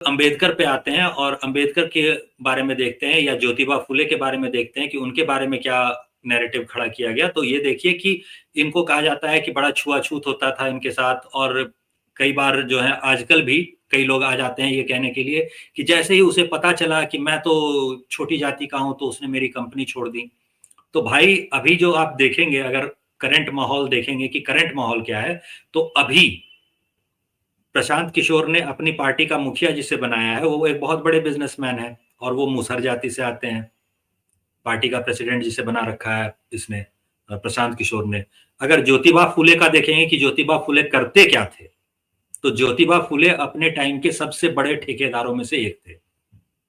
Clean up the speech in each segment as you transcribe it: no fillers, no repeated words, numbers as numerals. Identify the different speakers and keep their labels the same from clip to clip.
Speaker 1: अंबेडकर पे आते हैं और अंबेडकर के बारे में देखते हैं या ज्योतिबा फुले के बारे में देखते हैं कि उनके बारे में क्या नैरेटिव खड़ा किया गया, तो ये देखिए कि इनको कहा जाता है कि बड़ा छुआ-छूत होता था इनके साथ और कई बार जो है आजकल भी कई लोग आ जाते हैं ये कहने के लिए कि जैसे ही उसे पता चला कि मैं तो छोटी जाति का हूँ, तो उसने मेरी कंपनी छोड़ दी। तो भाई अभी जो आप देखेंगे अगर करंट माहौल देखेंगे कि करंट माहौल क्या है, तो अभी प्रशांत किशोर ने अपनी पार्टी का मुखिया जिसे बनाया है, वो एक बहुत बड़े बिज़नेसमैन है और वो मुसहर जाति से आते हैं। पार्टी का प्रेसिडेंट जिसे बना रखा है इसने प्रशांत किशोर ने। अगर ज्योतिबा फुले का देखेंगे कि ज्योतिबा फुले करते क्या थे, तो ज्योतिबा फुले अपने टाइम के सबसे बड़े ठेकेदारों में से एक थे।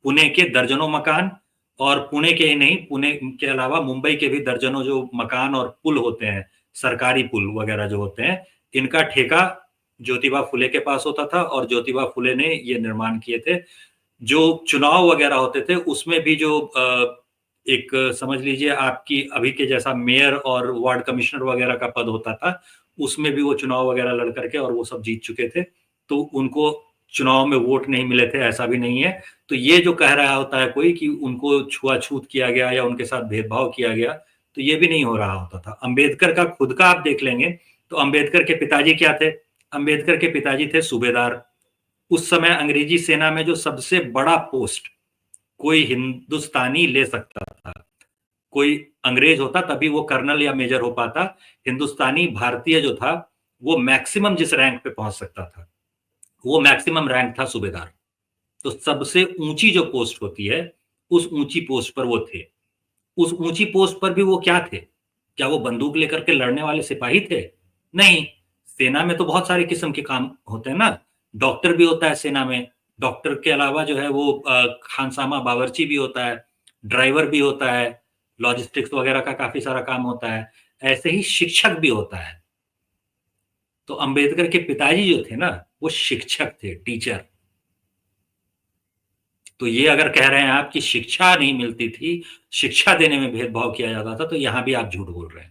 Speaker 1: पुणे के दर्जनों मकान और पुणे के ही नहीं, पुणे के अलावा मुंबई के भी दर्जनों जो मकान और पुल होते हैं, सरकारी पुल वगैरह जो होते हैं, इनका ठेका ज्योतिबा फुले के पास होता था और ज्योतिबा फुले ने ये निर्माण किए थे। जो चुनाव वगैरह होते थे, उसमें भी जो एक समझ लीजिए आपकी अभी के जैसा मेयर और वार्ड कमिश्नर वगैरह का पद होता था, उसमें भी वो चुनाव वगैरह लड़ कर के और वो सब जीत चुके थे। तो उनको चुनाव में वोट नहीं मिले थे, ऐसा भी नहीं है। तो ये जो कह रहा होता है कोई कि उनको छुआ-छूत किया गया या उनके साथ भेदभाव किया गया, तो ये भी नहीं हो रहा होता था। अंबेडकर का खुद का आप देख लेंगे, तो अंबेडकर के पिताजी क्या थे? अंबेडकर के पिताजी थे सूबेदार। उस समय अंग्रेजी सेना में जो सबसे बड़ा पोस्ट कोई हिंदुस्तानी ले सकता था, कोई अंग्रेज होता तभी वो कर्नल या मेजर हो पाता। हिंदुस्तानी भारतीय जो था, वो मैक्सिमम जिस रैंक पे पहुँच सकता था, वो मैक्सिमम रैंक था सूबेदार। तो सबसे ऊँची जो पोस्ट होती है, उस ऊँची पोस्ट पर वो थे। उस ऊँची पोस्ट पर भी वो क्या थे? क्या वो बंदूक लेकर के लड़ने वाले सिपाही थे? नहीं, सेना में तो बहुत सारे किस्म के काम होते हैं ना, डॉक्टर भी होता है सेना में, डॉक्टर के अलावा जो है वो खानसामा बावर्ची भी होता है, ड्राइवर भी होता है, लॉजिस्टिक्स वगैरह का काफ़ी सारा काम होता है, ऐसे ही शिक्षक भी होता है। तो अंबेडकर के पिताजी जो थे ना, वो शिक्षक थे, टीचर। तो ये अगर कह रहे हैं आप कि शिक्षा नहीं मिलती थी, शिक्षा देने में भेदभाव किया जाता था, तो यहाँ भी आप झूठ बोल रहे हैं।